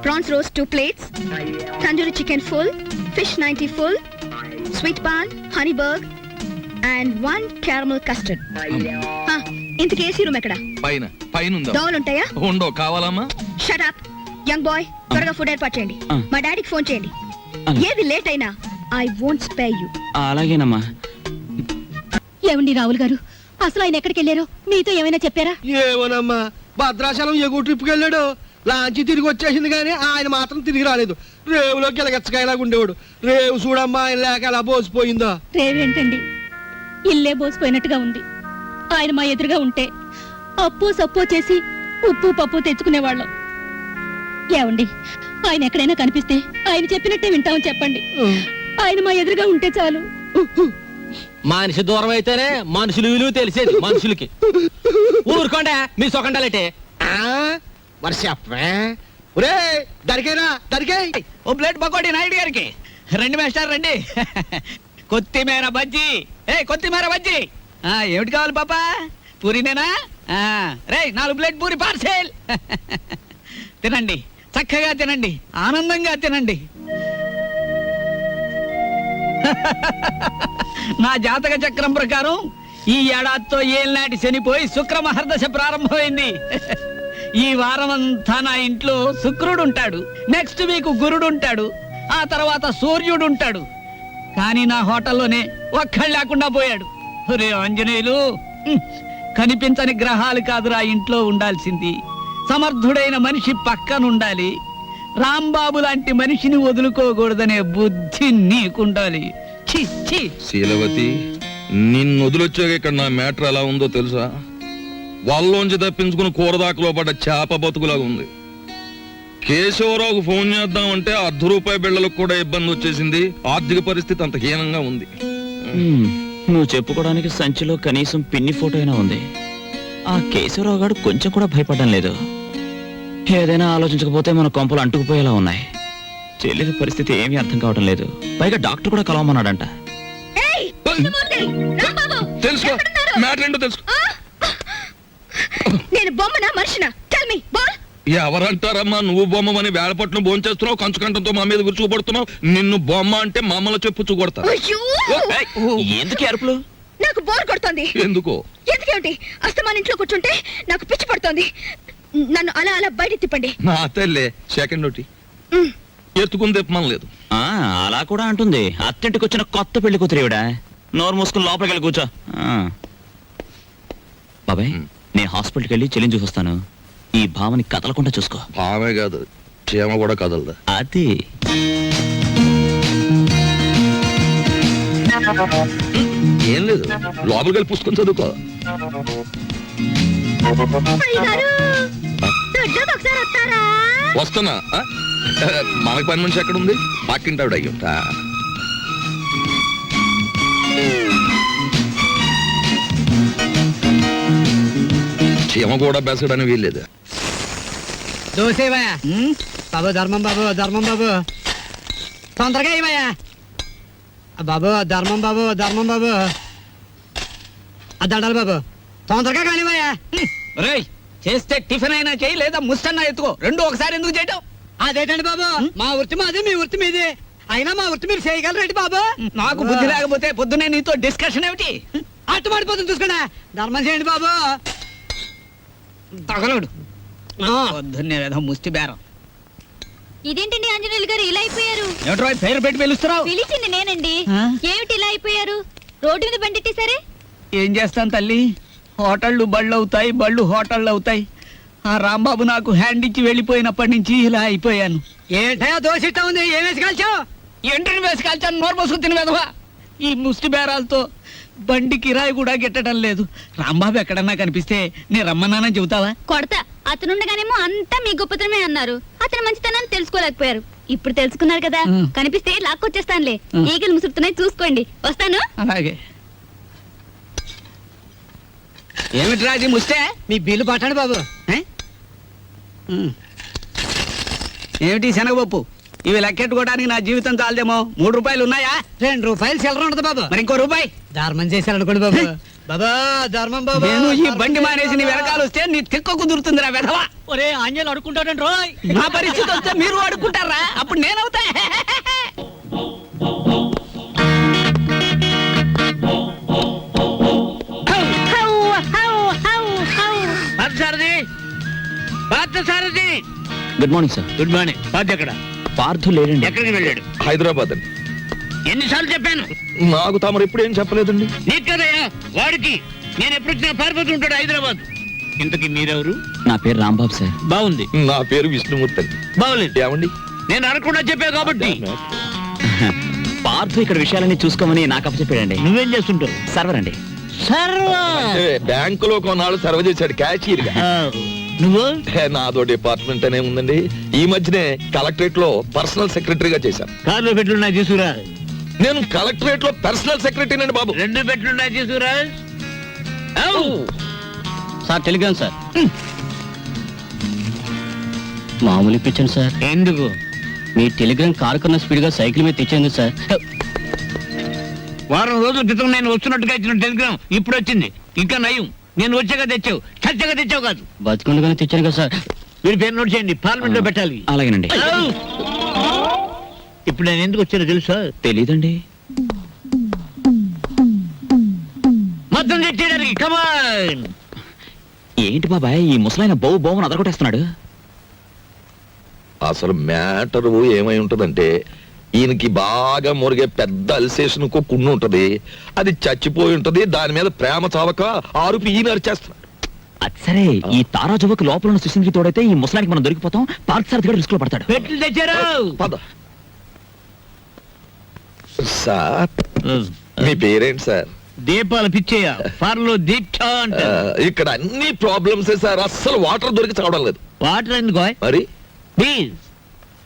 prawns roast 2 plates, tandoori chicken full, fish 90 full, sweet paan, honey burg and 1 caramel custard. ఇంతకీ ఏసీ రూమ్ ఎక్కడ? పైన పైన ఉందా? దోవలు ఉంటాయా? ఉండవు. కావాలమ్మా? Shut up. యంగ్ బాయ్, త్వరగా ఫుడ్ ఏర్పాటు చేయండి. మా డాడీకి ఫోన్ చేయండి. ఏది లేట్ అయినా ఐ వోంట్ స్పేర్ యు. అలాగేనమ్మా. ఏమండి రావుల్ గారు, అసలు ఆయన ఎక్కడికి వెళ్ళారో మీతో ఏమైనా చెప్పారా? ఏమోనమ్మా, భద్రాచలం ఎగువ ట్రిప్కి వెళ్ళాడు. లాంచి తిరిగి వచ్చేసింది కానీ ఆయన మాత్రం తిరిగి రాలేదు. రేవులో గిలగచ్చకాయలాగా ఉండేవాడు. రేవు చూడమ్మా, ఆయన లేక ఎలా బోసిపోయిందో. రేవేంటండి, ఇల్లే బోసిపోయినట్టుగా ఉంది. ఆయన మా ఎదురుగా ఉంటే అప్పు సప్పు చేసి ఉప్పు పప్పు తెచ్చుకునేవాళ్ళం. ఏమండి, ఆయన ఎక్కడైనా కనిపిస్తే ఆయన చెప్పినట్టే వింటామని చెప్పండి. ఆయన మా ఎదురుగా ఉంటే చాలు. మనిషి దూరం అయితేనే మనుషులు విలువ తెలిసేది మనుషులకి. ఊరుకోండి మీ సొకండాలంటే. మరి చెప్పే. ఒరే దరికేనా దరికే. ఓ ప్లేట్ పకోడీ నాయుడు గారికి. రండి మాస్టర్ రండి. కొత్తిమీర బజ్జీ. కొత్తిమీర బజ్జీ. ఏమిటి కావాలి పాప? పూరినేనా? రే 4 ప్లేట్ పూరి పార్సెల్. తినండి, చక్కగా తినండి, ఆనందంగా తినండి. నా జాతక చక్రం ప్రకారం ఈ ఏడాదితో ఏళ్ళనాటి శనిపోయి శుక్ర మహర్దశ ప్రారంభమైంది. ఈ వారం అంతా నా ఇంట్లో శుక్రుడు ఉంటాడు, నెక్స్ట్ వీక్ గురుడు ఉంటాడు, ఆ తర్వాత సూర్యుడు ఉంటాడు. కానీ నా హోటల్లోనే ఒక్కళ్ళు లేకుండా పోయాడు. రే ఆంజనేయులు, కనిపించని గ్రహాలు కాదురా ఇంట్లో ఉండాల్సింది. సమర్థుడైన మనిషి పక్కనుండాలి. రాంబాబు లాంటి మనిషిని వదులుకోకూడదనే బుద్ధి నీకుండాలి. ఛీ ఛీ. శీలవతి, నిన్ను వదిలొచ్చాక ఇక్కడ నా మ్యాటర్ ఎలా ఉందో తెలుసా? వాళ్ళలోంచి తప్పించుకుని కూరదాకలో పడ్డ చేప బతుకులాగా ఉంది. కేశవరావుకు ఫోన్ చేద్దామంటే ₹1 బిళ్ళలకు కూడా ఇబ్బంది వచ్చేసింది. ఆర్థిక పరిస్థితి అంత హీనంగా ఉంది. నువ్వు చెప్పుకోవడానికి సంచిలో కనీసం పిన్ని ఫోటో అయినా ఉంది. ఆ కేశవరావు గారు కొంచెం కూడా భయపడడం లేదు. ఏదైనా ఆలోచించకపోతే మన కొంపలు అంటుకుపోయేలా ఉన్నాయి. చెల్లెలి పరిస్థితి ఏమీ అర్థం కావడం లేదు. పైగా డాక్టర్ కూడా కలవమన్నాడంట. తెలుసుకో, మ్యాటర్ ఏంటో తెలుసుకో. నేను బొమ్మనా మనిషినా? Tell me. బోల్. ఎవరంటారమ్మా నువ్వు బొమ్మని? వేళపట్నం భోంచేస్తున్నావు, కంచుకంఠంతో మా మీద గుర్చుపడుతున్నావు. నిన్ను బొమ్మ అంటే మమ్మల్ని చెప్పు కొడతా. ఎందుకు అరుపులు? నాకు బోర్ కొడుతోంది. ఎందుకో? ఎందుకేమిటి? అస్తమాన్ ఇంట్లో కూర్చుంటే నాకు పిచ్చి పడుతోంది. నన్ను అలా అలా బయట తిప్పండి. నా తల్లే సెకండ్ ఒకటి ఎత్తుకుని తిప్పమనలేదు. అలా కూడా అంటుంది. అత్తింటికి వచ్చిన కొత్త పెళ్లి కూతురేవిడా. నోరు మూసుకుని లోపలికి వెళ్ళి కూర్చో. బాబాయ్, నేను హాస్పిటల్కి వెళ్ళి చెల్లిని చూసొస్తాను. ఈ భావని కదలకుండా చూసుకో. భావే కాదు, క్షేమ కూడా కదలదా. అది ఏం లేదు, లోపలికి వెళ్ళి పుస్తకం చదువుకో. వస్తున్నా. మనకి పని మనిషి ఎక్కడ ఉంది? పక్కింటావిడ అయ్యుంటా. చీమ కూడా బెసడని వీల్లేదు. దోసేవయ్యా బాబు, ధర్మం బాబు, ధర్మం బాబు, తొందరగా ఇవయ్యా బాబు, ధర్మం బాబు, ధర్మం బాబు, దండాలి బాబు, తొందరగా కానివయ్యా. రేయ్, చేస్తే టిఫిన్ అయినా చేయి, లేదా ముస్తన్నా ఎత్తుకో. రెండు ఒకసారి ఎందుకు చేయటం? అదేంటండి బాబు, మా వృత్తి మాది, మీ వృత్తి మీది. అయినా మా వృత్తి మీరు చేయగలరేంటి బాబు? నాకు బుద్ధి లేకపోతే పొద్దునే నీతో డిస్కషన్ ఏమిటి? అట్టు మాడిపోతుంది చూసుకోండి. ధర్మం చేయండి బాబు. తగలడు పొద్దున్నే ఏదో ముష్టి బేరం. ఇదేంటండి ఆంజనేయులు గారు ఇలా అయిపోయారు? ఏమిట్రో పేరు పెట్టి పిలుస్తున్నావు? పిలిచింది నేనండి. ఏమిటి ఇలా అయిపోయారు? రోడ్డు మీద బండిట్టేసరే? ఏం చేస్తాను తల్లి, హోటళ్ళు బళ్ళు అవుతాయి, బళ్ళు హోటళ్ళు అవుతాయి. ఆ రాంబాబు నాకు హ్యాండ్ ఇచ్చి వెళ్ళిపోయినప్పటి నుంచి ఇలా అయిపోయాను. ఏంటయా దోశ ఇట్టా ఉంది, ఏం వేసి కాల్చావు? ఎంట్రీని వేసి కాల్చాను, నోరు పోసుకుని తిని వెధవా. ఈ ముష్టి బేరాలతో బండి కిరాయి కూడా గిట్టడం లేదు. రాంబాబు ఎక్కడన్నా కనిపిస్తే నేను రమ్మన్నానని చెబుతావా? కొడతా. అతనుండగానేమో అంతా మీ గొప్పతనమే అన్నారు. అతని మంచితనాన్ని తెలుసుకోలేకపోయారు. ఇప్పుడు తెలుసుకున్నారు కదా, కనిపిస్తే లాక్కొచ్చేస్తానులే. ఈగలు ముసురుతున్నాయి, చూసుకోండి. వస్తాను. అలాగే. ఏమిట్రా అది ముస్తే? మీ బిల్లు పట్టండి బాబు. ఏమిటి శనగపప్పు? ఇవి లెక్కెట్టుకోవడానికి నా జీవితం చాలదేమో. 3 రూపాయలు ఉన్నాయా? 2 రూపాయలు చిల్లర ఉండదు బాబు. మరి ఇంకో రూపాయి ధర్మం చేశారనుకోండి బాబు. బాబా ధర్మం బాబు. నేను ఈ బండి మానేసి నీ వెనకాల వస్తే నీ తిక్క కుదురుతుందిరా వెధవా. ఒరే ఆంజలు అడుకుంటాడండి రోయ్. నా పరిస్థితి వస్తే మీరు అడుక్కుంటారా? అప్పుడు నేనవుతా. Good morning sir. Good morning. Party ఎక్కడ? పార్థు లేడండి. ఎక్కడికి వెళ్ళాడు? హైదరాబాద్ అండి. ఎన్నిసార్లు చెప్పాను? నాకు తమరు ఎప్పుడు ఏం చెప్పలేదండి. నీకు కదయ్యా, వాడికి. నేను ఎప్పుడు వచ్చినా పారిపోతూ ఉంటాడు హైదరాబాద్. ఇంతకీ మీరెవరు? నా పేరు రాంబాబు సార్. బాగుంది. నా పేరు విష్ణుమూర్తి అండి. బాగులేదు. ఏమండి? నేను అనకుండా చెప్పా కాబట్టి. పార్థు ఇక్కడ విషయాలన్నీ చూసుకోమని నాకు అప్పచెప్పాడండి. నువ్వేం చేస్తుంటావు? సర్వర్ అండి. అంటే బ్యాంకులో కొన్నాళ్ళు సర్వ్ చేశాడు క్యాషియర్ గా. నువ్వు? నాదో డిపార్ట్మెంట్ అనే ఉందండి. ఈ మధ్యనే కలెక్టరేట్ లో పర్సనల్ సెక్రటరీగా చేశాను. కార్లో పెట్లున్నాయి తీసుకురా. నేను కలెక్టరేట్ లో పర్సనల్ సెక్రటరీ అండి బాబు. 2 పెట్లున్నాయి తీసుకురా. Sir Telegram sir. మామూలు ఇప్పించండి సార్. ఎందుకు? మీ టెలిగ్రామ్ కారు కన్నా స్పీడ్ గా సైకిల్ మీద తెచ్చేందుకు సార్. వారం రోజుల క్రితం నేను వస్తున్నట్టుగా ఇచ్చిన టెలిగ్రామ్ ఇప్పుడు వచ్చింది. ఇంకా నయం, నేను వచ్చాక తెచ్చావు, చచ్చాక తెచ్చావు కాదు. బతుకుండగానే తెచ్చాను కదా సార్. మీరు పేరు నోట్ చేయండి, పార్లమెంట్ లో పెట్టాలి. అలాగేనండి. ఇప్పుడు నేను ఎందుకు వచ్చానో తెలుసా? తెలీదండి. మొత్తం తెచ్చేయడానికి. కమాన్. ఏంటి బాబాయ్ ఈ ముసలాయన బోమని అదరగొట్టేస్తున్నాడు? అసలు మ్యాటర్ ఏమై ఉంటదంటే, ఈయనకి బాగా మురిగే పెద్ద అల్సేషన్ కున్ను ఉంటది. అది చచ్చిపోయి ఉంటది. దాని మీద ప్రేమ చావక ఆరుపి ఈయన అరిచేస్తున్నాడు. అది సరే, ఈ తారాజువకు లోపల ఉన్న సుశీంద్రికి తోడైతే ఈ ముసలానికి మనం దొరికిపోతాం. పార్థసారథి కూడా రిస్క్ లో పడతాడు. పెట్లు తెచ్చారు. పద. సార్ మీ పేరేంటి సార్? దీపాలు పిచ్చేయ. ఫార్లో దీక్ష అంట. ఇక్కడ అన్ని ప్రాబ్లమ్స్ సార్. అస్సలు వాటర్ దొరికి చావడం లేదు. వాటర్ ఎందుకో? మరి ప్లీజ్.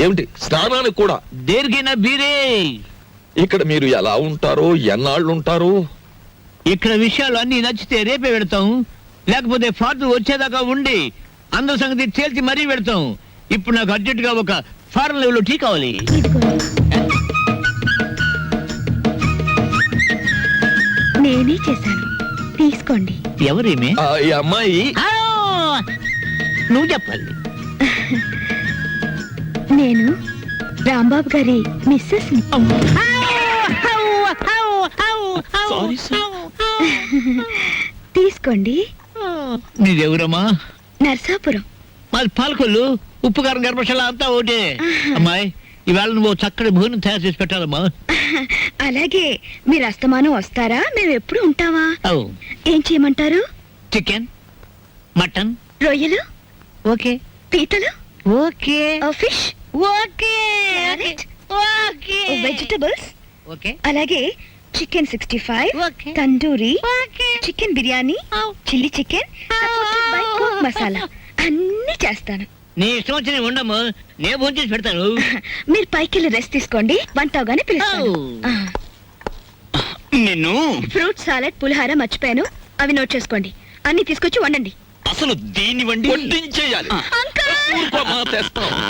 ఏమిటి స్నానానికి కూడా? దేనికైనా బీరే. ఇక్కడ మీరు ఎలా ఉంటారో, ఎన్నాళ్ళు ఉంటారు? ఇక్కడ విషయాలు అన్ని నచ్చితే రేపే పెడతాం, లేకపోతే ఫార్లు వచ్చేదాకా ఉండి అందరి సంగతి తేల్చి మరీ పెడతాం. ఇప్పుడు నాకు అర్జెంట్ గా ఒక ఫారెన్ లెవెల్ టీ కావాలి. నేనే చేశాను, తీసుకోండి. ఎవరేమే? ఈ అమ్మాయి నువ్వు చెప్పాలి. నేను రాంబాబు గారి మిస్సెస్ ని. Sorry sir. తీసుకోండి. నీదెవరమ్మా? నర్సాపురం. మాది పాలకొల్లు. ఉప్పు కారం గర్భశాల అంతా ఒకటే. అమ్మాయి ఇవాళ నువ్వు చక్కటి భోజనం తయారు చేసి పెట్టాలమ్మా. అలాగే. మీరు అస్తమానం వస్తారా? మేము ఎప్పుడు ఉంటావా? ఏం చేయమంటారు? చికెన్, మటన్, రొయ్యలు, ఓకే. పీతలు, okay. Fish, okay. Okay. Vegetables, okay. అలాగే chicken 65, okay. Tandoori, okay. Chicken biryani, chilli chicken, masala అన్ని చేస్తాను. నీ ఇష్టం వచ్చి ఉండము, నేను భోజనం చేసి పెడతాను. మీరు పైకి వెళ్ళి రెస్ట్ తీసుకోండి, వంట అవగానే పిలుస్తాను. నిన్ను ఫ్రూట్ సాలెడ్, పులిహార మర్చిపోయాను, అవి నోట్ చేసుకోండి. అన్ని తీసుకొచ్చి వండండి. అసలు దీన్ని వండి వడ్డించేయాలి.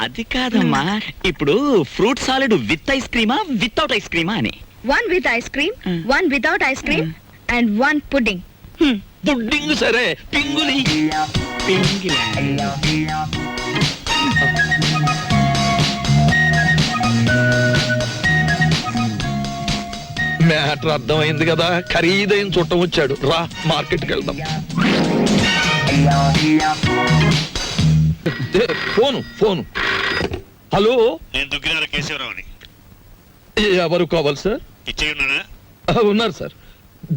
అది కాదమ్మా, ఇప్పుడు ఫ్రూట్ సాలెడ్ విత్ ఐస్ క్రీమా వితౌట్ ఐస్ క్రీమా అని. 1 with ice cream, 1 without ice cream, and 1 pudding. Pudding సరే, పింగులి. మ్యాటర్ అర్థమైంది కదా. ఖరీదైన చుట్టం వచ్చాడు. రా మార్కెట్కి వెళ్దాం. ఫోను. హలో, నేను దుగ్గినార కేశవరావుని. ఎవరు కావాలి సార్? ఇచ్చేయున్నానా? ఉన్నారు సార్.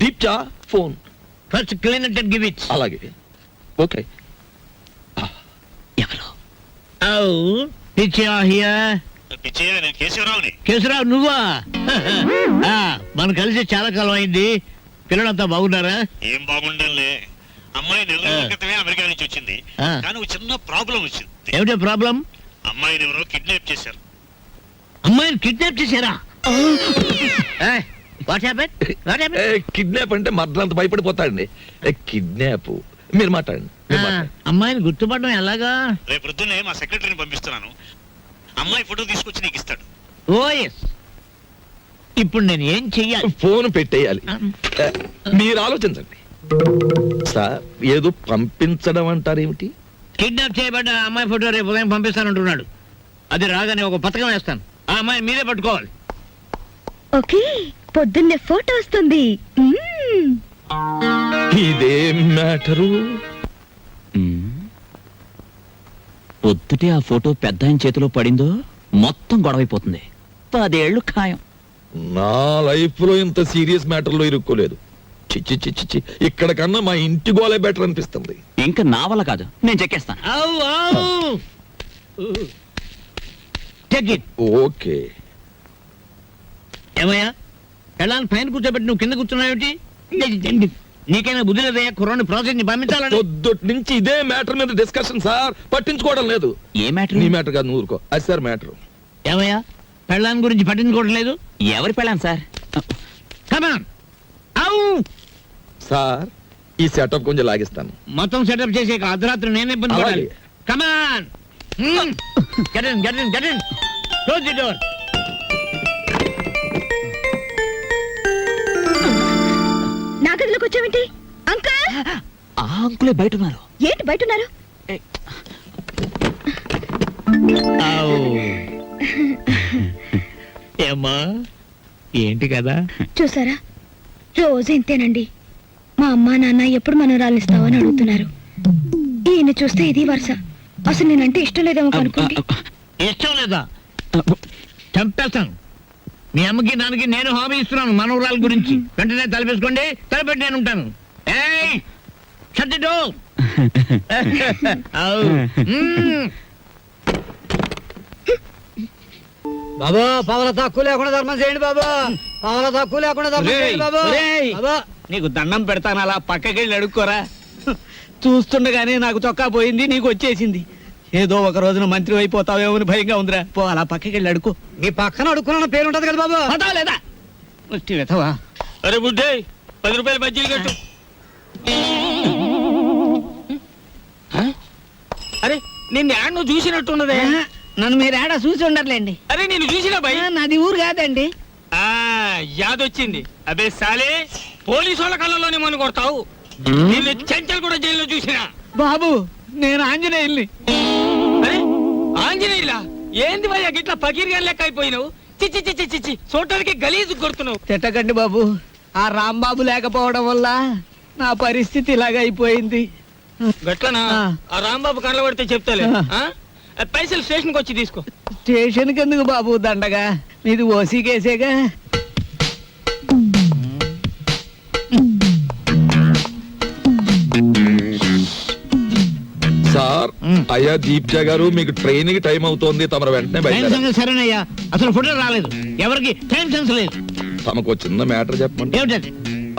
దీప్చా phone. First clean it and give it. అలాగే ఓకే. ఎవరు? పిచ్చా హియర్. పిచ్చయ్య, నేను కేశవరావుని. కేశరావు నువ్వా? మనం కలిసి చాలా కాలం అయింది. పిల్లలంతా బాగున్నారా? ఏం బాగుండాలే. అమ్మాయి నెల రోజుల క్రితమే అమెరికా నుంచి వచ్చింది. ఆ. కానీ ఒక చిన్న ప్రాబ్లం వచ్చింది. ఏమిటో ప్రాబ్లం? అమ్మాయిని ఎవరో కిడ్నాప్ చేశారు. అమ్మాయిని కిడ్నాప్ చేశారా? What happen? What happen? Kidnap అంటే మర్డర్ అంత భయపడిపోతాడండి. కిడ్నాప్ మీరు మాట్లాడండి. అమ్మాయిని గుర్తుపడడం ఎలాగా? రేపు పొద్దున్నే మా సెక్రటరీని పంపిస్తున్నాను. అమ్మాయి ఫోటో తీసుకొచ్చి నీకు ఇస్తాడు. ఓ ఎస్. ఇప్పుడు నేను ఏం చెయ్యాలి? ఫోన్ పెట్టేయాలి. మీరు ఆలోచించండి సార్. ఏదో పంపించడం అంటారేమిటి? కిడ్నాప్ చేయబడ్డ అమ్మాయి ఫోటో రేపు ఉదయం పంపిస్తానంటున్నాడు. అది రాగానే ఒక పథకం వేస్తాను. ఆ అమ్మాయి మీరే పట్టుకోవాలి. ఓకే, పొద్దున్నే ఫోటో వస్తుంది. ఇదేం మ్యాటరు? పొద్దుటే ఆ ఫోటో పెద్ద ఆయన చేతిలో పడిందో మొత్తం గొడవైపోతుంది. 10 ఏళ్ళు ఖాయం. నా లైఫ్ లో ఇంత సీరియస్ మ్యాటర్ లో ఇరుక్కోలేదు. చిచ్చి చిచ్చి చి, ఇక్కడ కన్నా మా ఇంటి గోలే బెటర్ అనిపిస్తుంది. ఇంకా నా వల్ల కాదు, నేను చెక్కేస్తాను. ఓకే. ఏమయ్యా, ఎలాంటి పైన కూర్చోబెట్టి నువ్వు కింద కూర్చున్నావేంటి? నీకైనా బుద్ధి లేదయ్యా, కుర్రాన్ని ప్రాజెక్ట్ ని పంపించాలని. పొద్దుటి నుంచి ఇదే మ్యాటర్ మీద డిస్కషన్ సార్. పట్టించుకోవడం లేదు. ఏ మ్యాటర్? నీ మ్యాటర్ కాదు, నువ్వు ఊరుకో. అది సార్ మ్యాటర్. ఏమయ్యా, పెళ్ళాన్ని గురించి పట్టించుకోవడం లేదు? ఎవరి పెళ్ళాను సార్? కమాన్. సార్ ఈ సెటప్ కొంచెం లాగిస్తాను. మొత్తం సెటప్ చేసే అర్ధరాత్రి నేను ఇబ్బంది పడాలి. అలాగే. Come on. Get in, get in, get in. Close the door. నా గదిలోకి వచ్చావేంటి అంకుల్? ఆ అంకులే బయట ఉన్నారు. ఏంటి బయట ఉన్నారు? ఏమ్మా, ఏంటి కదా? చూసారా, రోజు ఇంతేనండి. మా అమ్మా నాన్న ఎప్పుడు మనవరాలు ఇస్తావని అడుగుతున్నారు. ఈయన చూస్తే ఇది వరుస. అసలు నేనంటే ఇష్టం లేదేమో అనుకోండి. ఇష్టం లేదా? చంపేస్తాను. మీ అమ్మకి నాన్నకి నేను హామీ ఇస్తున్నాను మనవరాల గురించి. వెంటనే తలపేసుకోండి, తలపెట్టి నేను ఉంటాను. ఏయ్, shut the door. బాబా పవల తక్కువ లేకుండా ధర్మం చేయండి బాబా. పవల తక్కువ లేకుండా ధర్మం చేయండి బాబా. ఒరేయ్, బాబా నీకు దండం పెడతాను, అలా పక్కకెళ్ళి అడుక్కోరా. చూస్తుండగానే నాకు చొక్కా పోయింది, నీకు వచ్చేసింది. ఏదో ఒక రోజున మంత్రి అయిపోతావేమో అని భయంగా ఉందిరా. పో, అలా పక్కకెళ్ళి అడుకో. మీ పక్కన అడుక్కున్న పేరు ఉంటది కదా బాబా. పతావా లేదా? ముష్టి వెతవా. అరే బుడ్డే, 10 రూపాయలు బజ్జీలు కట్టు. అరే, నిన్ను యాడ్ నువ్వు చూసినట్టున్నదే. నన్ను మీరు ఏడా చూసి ఉండర్లేండి. అరే నేను చూసినా భయ్. నాది ఊరు కాదండి. యాదొచ్చింది. అబే సాలే, పోలీసు వాళ్ళ కళ్ళలోనే మన కొడతావు. నిన్ను చెంచల్ కూడా జైల్లో చూసినా. బాబు, నేను ఆంజనేయుల్ని. అరే ఆంజనేయులా? ఏంది భయ్యా గిట్లా పకీర్గా లెక్క అయిపోయినావు? చిచ్చి చిచ్చి చిచ్చి, చూడటానికి గలీజు కొడుతున్నావు. తిట్టకండి బాబు, ఆ రాంబాబు లేకపోవడం వల్ల నా పరిస్థితి ఇలాగ అయిపోయింది. గట్లనా? ఆ రాంబాబు కళ్ళ పడితే చెప్తాలే. పైసలు స్టేషన్కి వచ్చి తీసుకో. స్టేషన్కి ఎందుకు బాబు దండగా? నీది ఓసీ కేసేగా. సార్, అయ్యా దీప్జా గారు, మీకు ట్రైన్ కి టైం అవుతోంది. తమరు వెంటనే బయట. సరేనయ్యా, అసలు ఫోటో రాలేదు. ఎవరికి టైం సెన్స్ లేదు. తమకు చిన్న మ్యాటర్ చెప్పండి. ఏమిటది?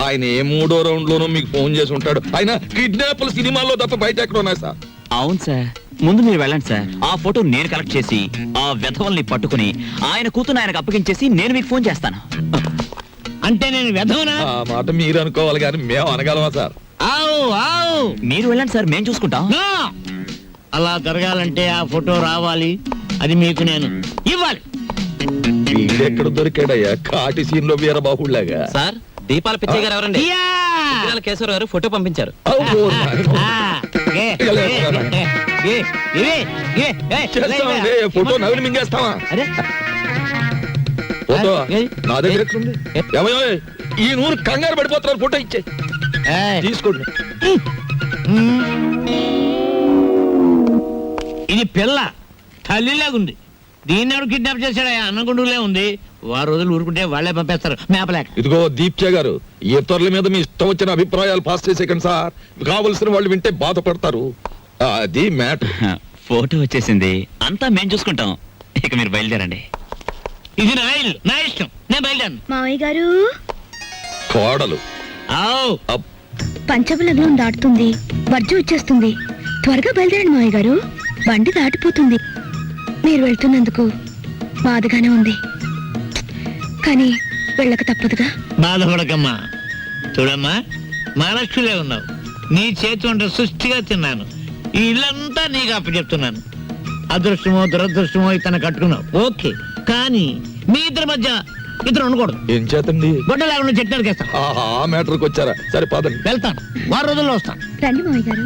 ఆయన ఏ 3వ రౌండ్ లోనూ మీకు ఫోన్ చేసి ఉంటాడు. ఆయన కిడ్నాప్లు సినిమాల్లో తప్ప బయట ఎక్కడ ఉన్నాయి సార్? అవును సార్, ముందు మీరు వెళ్ళండి సార్. ఆ ఫోటో నేను కలెక్ట్ చేసి ఆ వెధవల్ని పట్టుకుని ఆయన కూతురు ఆయనకు అప్పగించేసి నేను మీకు ఫోన్ చేస్తాను. అంటే నేను వెధవనా? ఆ మాట మీరు అనుకోవాలి కానీ మేము అనగలమా సార్? మీరు వెళ్ళండి సార్, మేము చూసుకుంటాం. No! అలా జరగాలంటే ఆ ఫోటో రావాలి. అది మీకు నేను ఇవ్వాలి. వీడెక్కడ దొరికాడయ్యా కాటి సీన్ లో వీరబాహుళ్లాగా? సార్, దీపాల పిచ్చయ్య గారు ఎవరండి? యా! కేశవరావు గారు ఫోటో పంపించారు. అబ్బో, నాయనో. చేస్తామండి, ఫోటో నవ్వుని మింగేస్తావా? అరే, ఫోటో నా దగ్గర ఎక్కడుంది? ఏమయ్యో, ఈ నూరు కంగారు పడిపోతున్నారు. ఫోటో ఇచ్చే తీసుకోండి. ఇది పిల్ల తల్లిలాగుంది. దీన్ని ఎవరు కిడ్నాప్ చేశాడా అన్నగుండులే ఉంది వారు రోజులు ఊరుకుంటే వాళ్ళే పంపేస్తారు మేపలేక. ఇదిగో దీప్చే గారు, ఇతరుల మీద మీ ఇష్టం వచ్చిన అభిప్రాయాలు పాస్ చేసేకండి సార్. కావలసిన వాళ్ళు వింటే బాధపడతారు. అది మ్యాటర్. ఫోటో వచ్చేసింది, అంతా మేం చూసుకుంటాం. ఇక మీరు బయలుదేరండి. ఇది నా ఇల్లు, నా ఇష్టం, నేను బయలుదేరను. మావయ్య గారు కోడలు ఆవ్. పంచబలగ్నం దాటుతుంది, వర్జం వచ్చేస్తుంది. త్వరగా బయలుదేరండి మావయ్య గారు, బండి దాటిపోతుంది. మీరు వెళ్తున్నందుకు బాధగానే ఉంది, కానీ వెళ్ళక తప్పదుగా. బాధపడకమ్మా. చూడమ్మా, మహాలక్ష్మిలే ఉన్నావు. నీ చేతి వంట సృష్టిగా తిన్నాను. ఈ ఇల్లంతా నీకు అప్పచెప్తున్నాను. అదృష్టమో దురదృష్టమో ఇతను కట్టుకున్నావు, ఓకే. కానీ మీ ఇద్దరి మధ్య ఇతను ఉండకూడదు. ఏం చేతండి? గొడ్డ లేకుండా చెట్టు నరికేస్తాను. ఆ మ్యాటర్కి వచ్చారా? సరే పదండి. వెళ్తాను, వారం రోజుల్లో వస్తాను. రండి మావయ్య గారు.